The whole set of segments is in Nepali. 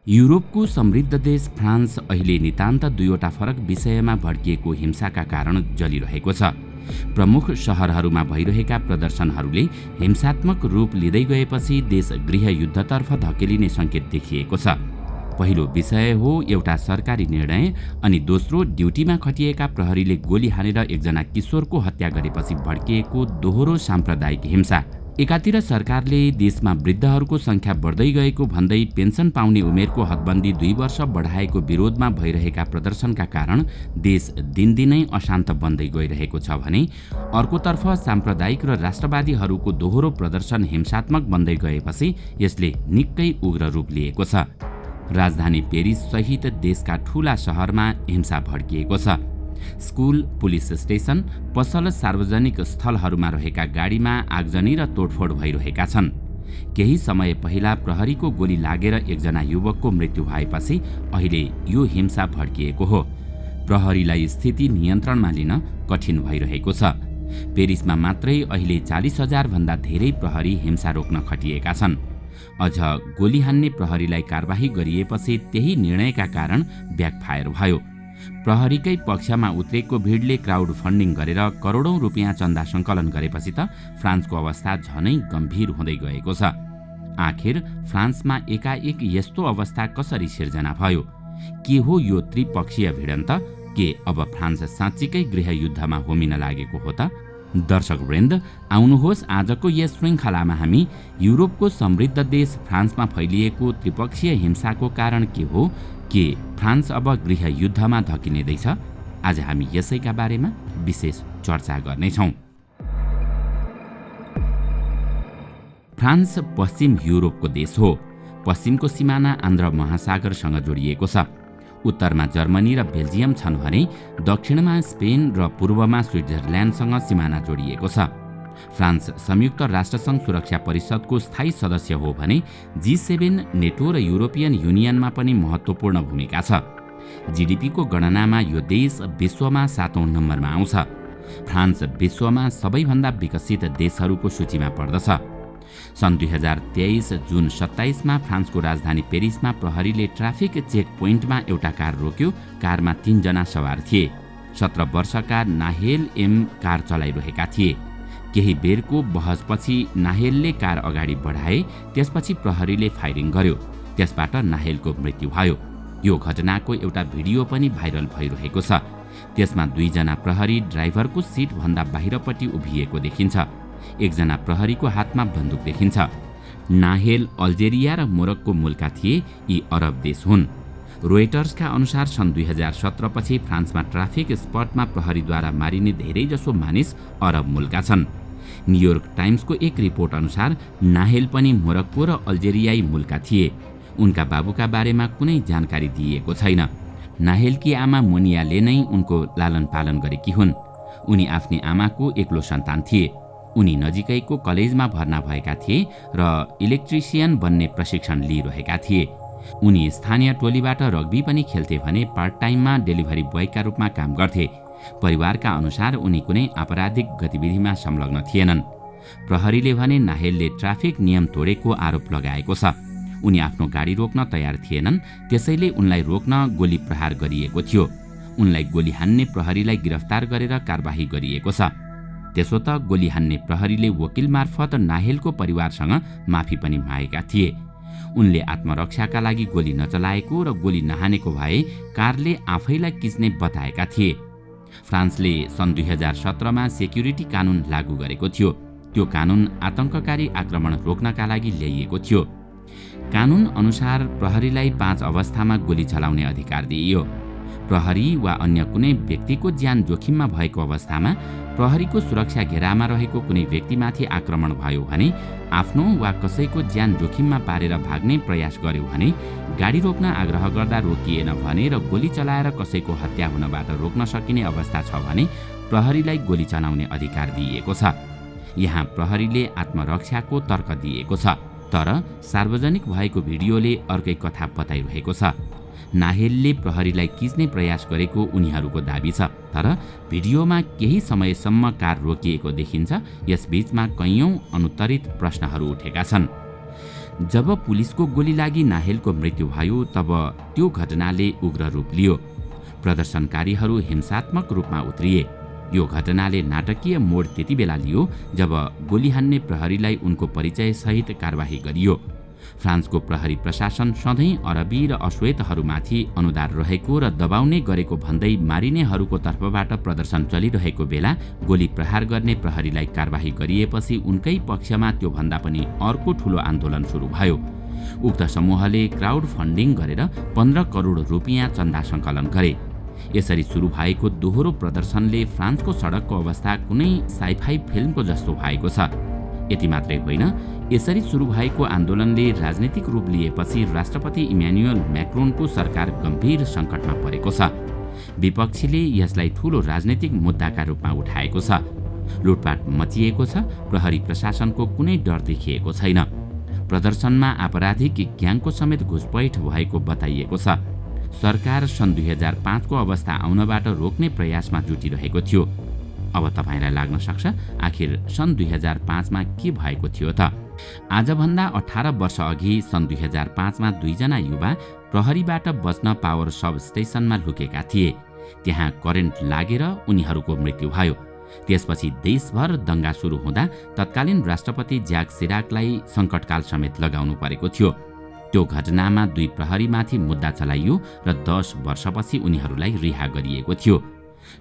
युरोपको समृद्ध देश फ्रान्स अहिले नितान्त दुईवटा फरक विषयमा भड्किएको हिंसाका कारण जलिरहेको छ। प्रमुख शहरहरूमा भइरहेका प्रदर्शनहरूले हिंसात्मक रूप लिँदै गएपछि देश गृहयुद्धतर्फ धकेलिने सङ्केत देखिएको छ। पहिलो विषय हो एउटा सरकारी निर्णय अनि दोस्रो ड्युटीमा खटिएका प्रहरीले गोली हानेर एकजना किशोरको हत्या गरेपछि भड्किएको दोहोरो साम्प्रदायिक हिंसा। एकातिर सरकारले देशमा वृद्धहरूको संख्या बढ्दै गएको भन्दै पेन्सन पाउने उमेरको हदबन्दी 2 वर्ष बढाएको विरोधमा भइरहेका प्रदर्शनका कारण देश दिनदिनै अशान्त बन्दै गइरहेको छ भने अर्कोतर्फ साम्प्रदायिक र राष्ट्रवादीहरूको दोहोरो प्रदर्शन हिंसात्मक बन्दै गएपछि यसले निकै उग्र रूप लिएको छ। राजधानी पेरिस सहित देशका ठूला शहरमा हिंसा भड्किएको छ। स्कुल, पुलिस स्टेशन, पसल, सार्वजनिक स्थलहरूमा रहेका गाडीमा आगजनी र तोडफोड भइरहेका छन्। केही समय पहिला प्रहरीको गोली लागेर एकजना युवकको मृत्यु भएपछि अहिले यो हिंसा भड्किएको हो। प्रहरीलाई स्थिति नियन्त्रणमा लिन कठिन भइरहेको छ। पेरिसमा मात्रै अहिले 40,000 भन्दा धेरै प्रहरी हिंसा रोक्न खटिएका छन्। अझ गोली हान्ने प्रहरीलाई कारबाही गरिएपछि त्यही निर्णयका कारण ब्याकफायर भयो। प्रहरीकै पक्षमा उत्रेको भिडले क्राउड फन्डिङ गरेर करोडौं रुपियाँ चन्दा सङ्कलन गरेपछि त फ्रान्सको अवस्था झनै गम्भीर हुँदै गएको छ। आखिर फ्रान्समा एकाएक यस्तो अवस्था कसरी सिर्जना भयो? के हो यो त्रिपक्षीय भिडन्त? के अब फ्रान्स साँच्चीकै गृहयुद्धमा होमिन लागेको हो त? दर्शकवृन्द, आउनुहोस् आजको यस श्रृङ्खलामा हामी युरोपको समृद्ध देश फ्रान्समा फैलिएको त्रिपक्षीय हिंसाको कारण के हो, के फ्रान्स अब गृहयुद्धमा धकिँदैछ, आज हामी यसैका बारेमा विशेष चर्चा गर्नेछौँ। फ्रान्स पश्चिम युरोपको देश हो। पश्चिमको सिमाना आन्द्र महासागरसँग जोडिएको छ। उत्तरमा जर्मनी र बेल्जियम छन् भने दक्षिणमा स्पेन र पूर्वमा स्विट्जरल्यान्डसँग सिमाना जोडिएको छ। फ्रान्स संयुक्त राष्ट्रसङ्घ सुरक्षा परिषदको स्थायी सदस्य हो भने G7, नेटो र युरोपियन युनियनमा पनि महत्त्वपूर्ण भूमिका छ। जीडीपीको गणनामा यो देश विश्वमा 7औं नम्बरमा आउँछ। फ्रान्स विश्वमा सबैभन्दा विकसित देशहरूको सूचीमा पर्दछ। सन् 2023 जुन 27 फ्रान्सको राजधानी पेरिसमा प्रहरीले ट्राफिक चेक पोइन्टमा एउटा कार रोक्यो। कारमा 3 जना सवार थिए। 17 वर्षका नाहेल एम कार चलाइरहेका थिए। केही बेरको बहसपछि नाहेलले कार अगाडि बढाए। त्यसपछि प्रहरीले फायरिङ गर्यो। त्यसबाट नाहेलको मृत्यु भयो। यो घटनाको एउटा भिडियो पनि भाइरल भइरहेको छ। त्यसमा 2 जना प्रहरी ड्राइभरको सिट भन्दा बाहिरपट्टि उभिएको देखिन्छ। एकजना प्रहरीको हातमा बन्दुक देखिन्छ। नाहेल अल्जेरिया र मोरक्को मूलका थिए। यी अरब देश हुन्। रोयटर्सका अनुसार सन् 2017 पछि फ्रान्समा ट्राफिक स्पटमा प्रहरीद्वारा मारिने धेरैजसो मानिस अरब मूलका छन्। न्युयोर्क टाइम्सको एक रिपोर्ट अनुसार नाहेल पनि मोरक्को र अल्जेरियाई मूलका थिए। उनका बाबुका बारेमा कुनै जानकारी दिइएको छैन। नाहेलकी आमा मोनियाले नै उनको लालन पालन गरेकी हुन्। उनी आफ्नी आमाको एक्लो सन्तान थिए। उनी नजिकैको कलेजमा भर्ना भएका थिए र इलेक्ट्रिसियन बन्ने प्रशिक्षण लिइरहेका थिए। उनी स्थानीय टोलीबाट रग्बी पनि खेल्थे भने पार्ट टाइममा डेलिभरी बोयका रूपमा काम गर्थे। परिवारका अनुसार उनी कुनै आपराधिक गतिविधिमा संलग्न थिएनन्। प्रहरीले भने नाहेलले ट्राफिक नियम तोडेको आरोप लगाएको छ। उनी आफ्नो गाडी रोक्न तयार थिएनन्, त्यसैले उनलाई रोक्न गोली प्रहार गरिएको थियो। उनलाई गोली हान्ने प्रहरीलाई गिरफ्तार गरेर कारबाही गरिएको छ। त्यसो त गोली हान्ने प्रहरीले वकिल मार्फत नाहेलको परिवारसँग माफी पनि मागेका थिए। उनले आत्मरक्षाका लागि गोली नचलाएको र गोली नहानेको भए कारले आफैलाई किच्ने बताएका थिए। फ्रान्सले सन् 2017 सेक्युरिटी कानुन लागू गरेको थियो। त्यो कानुन आतंककारी आक्रमण रोक्नका लागि ल्याइएको थियो। कानुन अनुसार प्रहरीलाई 5 अवस्थामा गोली चलाउने अधिकार दिइयो। प्रहरी वा अन्य कुनै व्यक्तिको ज्यान जोखिममा भएको अवस्थामा, प्रहरीको सुरक्षा घेरामा रहेको कुनै व्यक्तिमाथि आक्रमण भयो भने, आफ्नो वा कसैको ज्यान जोखिममा पारेर भाग्ने प्रयास गर्यो भने, गाडी रोक्न आग्रह गर्दा रोकिएन भने र गोली चलाएर कसैको हत्या हुनबाट रोक्न सकिने अवस्था छ भने प्रहरीलाई गोली चलाउने अधिकार दिइएको छ। यहाँ प्रहरीले आत्मरक्षाको तर्क दिएको छ। तर सार्वजनिक भएको भिडियोले अर्कै कथा बताइरहेको छ। नाहेलले प्रहरीलाई किच्ने प्रयास गरेको उनीहरूको दाबी छ। तर भिडियोमा केही समयसम्म कार रोकिएको देखिन्छ। यसबीचमा कैयौं अनुत्तरित प्रश्नहरू उठेका छन्। जब पुलिसको गोली लागि नाहेलको मृत्यु भयो तब त्यो घटनाले उग्र रूप लियो। प्रदर्शनकारीहरू हिंसात्मक रूपमा उत्रिए। यो घटनाले नाटकीय मोड त्यति बेला लियो जब गोली हान्ने प्रहरीलाई उनको परिचय सहित कारबाही गरियो। फ्रान्सको प्रहरी प्रशासन सधैँ अरबी र अश्वेतहरूमाथि अनुदार रहेको र दबाउने गरेको भन्दै मारिनेहरूको तर्फबाट प्रदर्शन चलिरहेको बेला गोली प्रहार गर्ने प्रहरीलाई कारबाही गरिएपछि उनकै पक्षमा त्योभन्दा पनि अर्को ठूलो आन्दोलन सुरु भयो। उक्त समूहले क्राउड फन्डिङ गरेर 15 करोड रुपियाँ चन्दा सङ्कलन गरे। यसरी सुरु भएको दोहोरो प्रदर्शनले फ्रान्सको सडकको अवस्था कुनै साइफाई फिल्मको जस्तो भएको छ। यति मात्रै होइन, यसरी सुरु भएको आन्दोलनले राजनीतिक रूप लिएपछि राष्ट्रपति इम्यानुएल म्याक्रोनको सरकार गम्भीर सङ्कटमा परेको छ। विपक्षीले यसलाई ठूलो राजनीतिक मुद्दाका रूपमा उठाएको छ। लुटपाट मचिएको छ, प्रहरी प्रशासनको कुनै डर देखिएको छैन। प्रदर्शनमा आपराधिक ग्याङको समेत घुसपैठ भएको बताइएको छ। सरकार सन् 2005 को अवस्था आउनबाट रोक्ने प्रयासमा जुटिरहेको थियो। अब तपाईलाई लाग्न सक्छ आखिर सन् 2005 मा के भएको थियो त? आजभन्दा 18 वर्ष अघि सन् 2005 मा 2 जना युवा प्रहरीबाट बच्न पावर सब स्टेशनमा लुकेका थिए। त्यहाँ करेन्ट लागेर उनीहरूको मृत्यु भयो। त्यसपछि देशभर दंगा सुरु हुँदा तत्कालीन राष्ट्रपति ज्याक सिराकलाई सङ्कटकाल समेत लगाउनु परेको थियो। त्यो घटनामा 2 प्रहरीमाथि मुद्दा चलाइयो र 10 वर्षपछि उनीहरूलाई रिहा गरिएको थियो।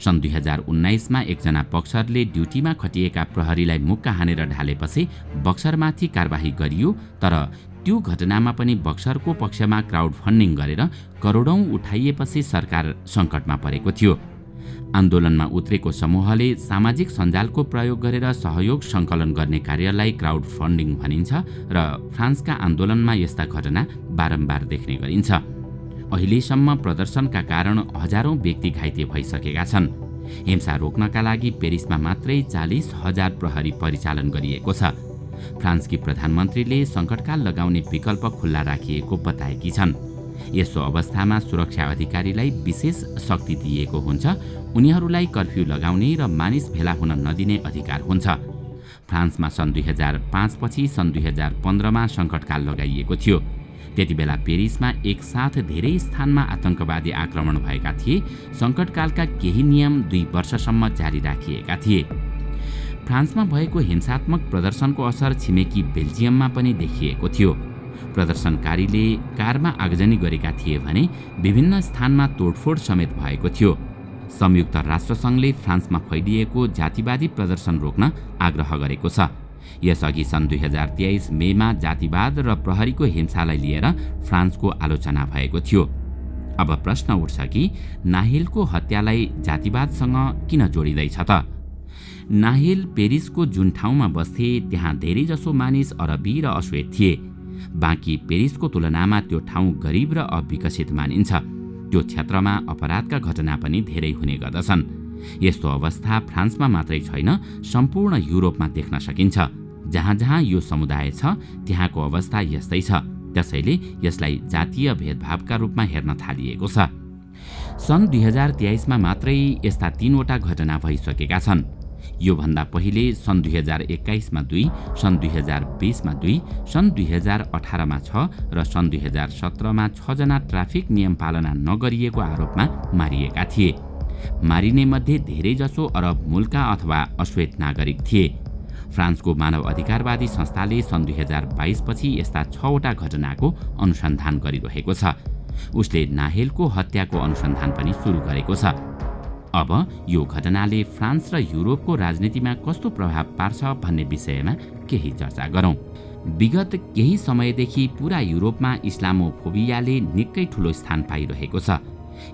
सन् 2019 मा एकजना बक्सरले ड्युटीमा खटिएका प्रहरीलाई मुक्का हानेर ढालेपछि बक्सरमाथि कारबाही गरियो। तर त्यो घटनामा पनि बक्सरको पक्षमा क्राउड फन्डिङ गरेर करोडौं उठाइएपछि सरकार सङ्कटमा परेको थियो। आन्दोलनमा उत्रेको समूहले सामाजिक सञ्जालको प्रयोग गरेर सहयोग सङ्कलन गर्ने कार्यलाई क्राउड फन्डिङ भनिन्छ र फ्रान्सका आन्दोलनमा यस्ता घटना बारम्बार देख्ने गरिन्छ। अहिलेसम्म प्रदर्शनका कारण हजारौं व्यक्ति घाइते भइसकेका छन्। हिंसा रोक्नका लागि पेरिसमा मात्रै 40,000 प्रहरी परिचालन गरिएको छ। फ्रान्सकी प्रधानमन्त्रीले सङ्कटकाल लगाउने विकल्प खुल्ला राखिएको बताएकी छन्। यसो अवस्थामा सुरक्षा अधिकारीलाई विशेष शक्ति दिएको हुन्छ। उनीहरूलाई कर्फ्यू लगाउने र मानिस भेला हुन नदिने अधिकार हुन्छ। फ्रान्समा सन् 2005 पछि सन् 2015 मा सङ्कटकाल लगाइएको थियो। त्यति बेला पेरिसमा एकसाथ धेरै स्थानमा आतंकवादी आक्रमण भएका थिए। सङ्कटकालका केही नियम 2 वर्षसम्म जारी राखिएका थिए। फ्रान्समा भएको हिंसात्मक प्रदर्शनको असर छिमेकी बेल्जियममा पनि देखिएको थियो। प्रदर्शनकारीले कारमा आगजनी गरेका थिए भने विभिन्न स्थानमा तोडफोड समेत भएको थियो। संयुक्त राष्ट्रसङ्घले फ्रान्समा फैलिएको जातिवादी प्रदर्शन रोक्न आग्रह गरेको छ। यसअघि सन् 2023 मेमा जातिवाद र प्रहरीको हिंसालाई लिएर फ्रान्सको आलोचना भएको थियो। अब प्रश्न उठ्छ कि नाहेलको हत्यालाई जातिवादसँग किन जोडिँदैछ त? नाहेल पेरिसको जुन ठाउँमा बस्थे त्यहाँ धेरैजसो मानिस अरबी र अश्वेत थिए। बाँकी पेरिसको तुलनामा त्यो ठाउँ गरिब र अविकसित मानिन्छ। त्यो क्षेत्रमा अपराधका घटना पनि धेरै हुने गर्दछन्। यस्तो अवस्था फ्रान्समा मात्रै छैन, सम्पूर्ण युरोपमा देख्न सकिन्छ। जहाँ जहाँ यो समुदाय छ त्यहाँको अवस्था यस्तै छ। त्यसैले यसलाई जातीय भेदभावका रूपमा हेर्न थालिएको छ। सन् 2023 मा मात्रै यस्ता 3 वटा घटना भइसकेका छन्। यो भन्दा पहिले सन् 2021 मा 2, सन् 2020 मा 2, सन् 2018 मा 6 र सन् 2017 मा 6 जना ट्राफिक नियम पालना नगरिएको आरोपमा मारिएका थिए। मारिने मध्ये धेरैजसो अरब मूलका अथवा अश्वेत नागरिक थिए। फ्रान्सको मानव अधिकारवादी संस्थाले सन् 2022 पछि यस्ता 6 वटा घटनाको अनुसन्धान गरिरहेको छ। उसले नाहेलको हत्याको अनुसन्धान पनि सुरु गरेको छ। अब यो घटनाले फ्रान्स र युरोपको राजनीतिमा कस्तो प्रभाव पार्छ भन्ने विषयमा केही चर्चा गरौँ। विगत केही समयदेखि पूरा युरोपमा इस्लामोफोबियाले निकै ठूलो स्थान पाइरहेको छ।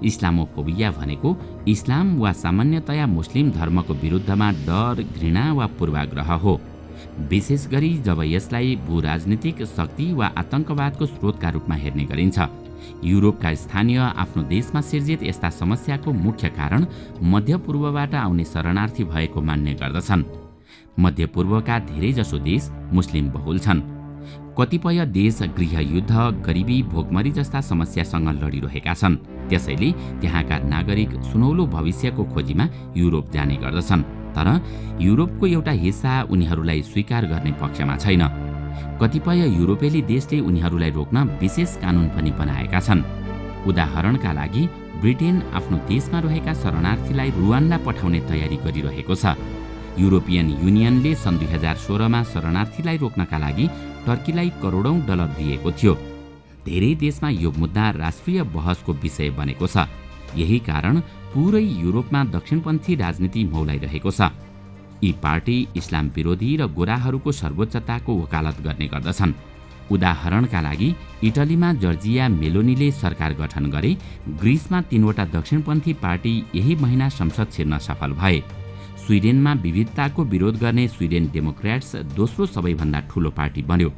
इस्लामोफोबिया भनेको इस्लाम वा सामान्यतया मुस्लिम धर्मको विरुद्धमा डर, घृणा वा पूर्वाग्रह हो। विशेष गरी जब यसलाई भूराजनीतिक शक्ति वा आतंकवादको स्रोतका रूपमा हेर्ने गरिन्छ। युरोपका स्थानीय आफ्नो देशमा सिर्जित यस्ता समस्याको मुख्य कारण मध्यपूर्वबाट आउने शरणार्थी भएको मान्ने गर्दछन्। मध्यपूर्वका धेरैजसो देश मुस्लिम बहुल छन्। कतिपय देश गृहयुद्ध, गरिबी, भोकमरी जस्ता समस्यासँग लडिरहेका छन्। त्यसैले त्यहाँका नागरिक सुनौलो भविष्यको खोजीमा युरोप जाने गर्दछन्। तर युरोपको एउटा हिस्सा उनीहरूलाई स्वीकार गर्ने पक्षमा छैन। कतिपय युरोपेली देशले उनीहरूलाई रोक्न विशेष कानुन पनि बनाएका छन्। उदाहरणका लागि ब्रिटेन आफ्नो देशमा रहेका शरणार्थीलाई रुवान्डा पठाउने तयारी गरिरहेको छ। युरोपियन युनियनले सन् 2016मा शरणार्थीलाई रोक्नका लागि टर्कीलाई करोडौं डलर दिएको थियो। धेरै देशमा यो मुद्दा राष्ट्रिय बहसको विषय बनेको छ। यही कारण पुरै युरोपमा दक्षिणपन्थी राजनीति मौलाइरहेको छ। यी पार्टी इस्लाम विरोधी र गोराहरूको सर्वोच्चताको वकालत गर्ने गर्दछन्। उदाहरणका लागि इटलीमा जर्जिया मेलोनीले सरकार गठन गरे। ग्रिसमा 3वटा दक्षिणपन्थी पार्टी यही महिना संसद छिर्न सफल भए। स्विडेनमा विविधताको विरोध गर्ने स्विडेन डेमोक्र्याट्स दोस्रो सबैभन्दा ठूलो पार्टी बन्यो।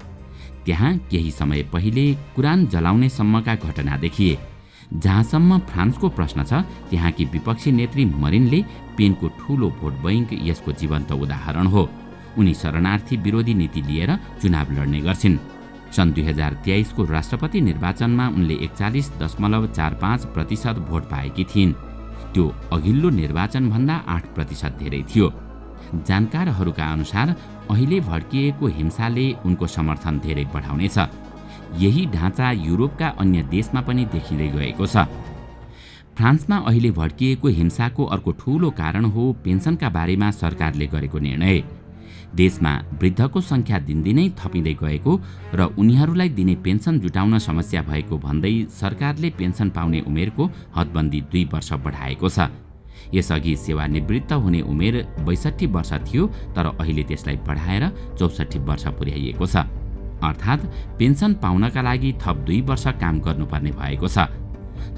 त्यहाँ केही समय पहिले कुरान जलाउने सम्मका घटना देखिए। जहाँसम्म फ्रान्सको प्रश्न छ, त्यहाँकी विपक्षी नेत्री मरिनले पेनको ठूलो भोट बैंक यसको जीवन्त उदाहरण हो। उनी शरणार्थी विरोधी नीति लिएर चुनाव लड्ने गर्छिन्। सन् 2023 को राष्ट्रपति निर्वाचनमा उनले 41.45% भोट पाएकी थिइन्। त्यो अघिल्लो निर्वाचनभन्दा 8% धेरै थियो। जानकारहरूका अनुसार अहिले भड्किएको हिंसाले उनको समर्थन धेरै बढाउनेछ। यही ढाँचा युरोपका अन्य देशमा पनि देखिँदै गएको छ। फ्रान्समा अहिले भड्किएको हिंसाको अर्को ठूलो कारण हो पेन्सनका बारेमा सरकारले गरेको निर्णय। देशमा वृद्धको संख्या दिनदिनै थपिँदै गएको र उनीहरूलाई दिने पेन्सन जुटाउन समस्या भएको भन्दै सरकारले पेन्सन पाउने उमेरको हदबन्दी 2 वर्ष बढाएको छ। यसअघि सेवानिवृत्त हुने उमेर 62 वर्ष थियो, तर अहिले त्यसलाई बढाएर 64 वर्ष पुर्याइएको छ। अर्थात् पेन्सन पाउनका लागि थप 2 वर्ष काम गर्नुपर्ने भएको छ।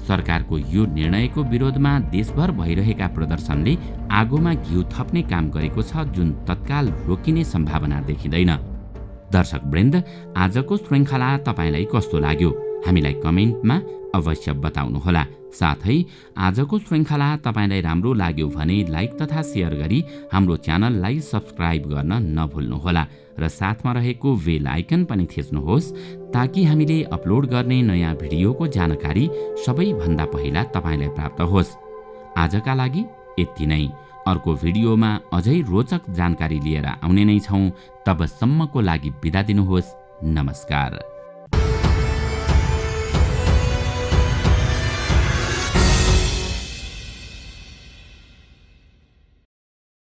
सरकारको यो निर्णयको विरोधमा देशभर भइरहेका प्रदर्शनले आगोमा घिउ थप्ने काम गरेको छ, जुन तत्काल रोकिने सम्भावना देखिँदैन। दर्शकवृन्द, आजको श्रृङ्खला तपाईलाई कस्तो लाग्यो? हामीलाई कमेन्टमा अवश्य बताउनुहोला। साथै आजको श्रृङ्खला तपाईलाई राम्रो लाग्यो भने लाइक तथा सेयर गरी हाम्रो च्यानललाई सब्स्क्राइब गर्न नभुल्नुहोला र साथमा रहेको बेल आइकन पनि थिच्नुहोस्, ताकि हामीले अपलोड गर्ने नयाँ भिडियोको जानकारी सबैभन्दा पहिला तपाईलाई प्राप्त होस्। आजका लागि यति नै। अर्को भिडियोमा अझै रोचक जानकारी लिएर आउने नै छौँ। तबसम्मको लागि बिदा दिनुहोस्। नमस्कार।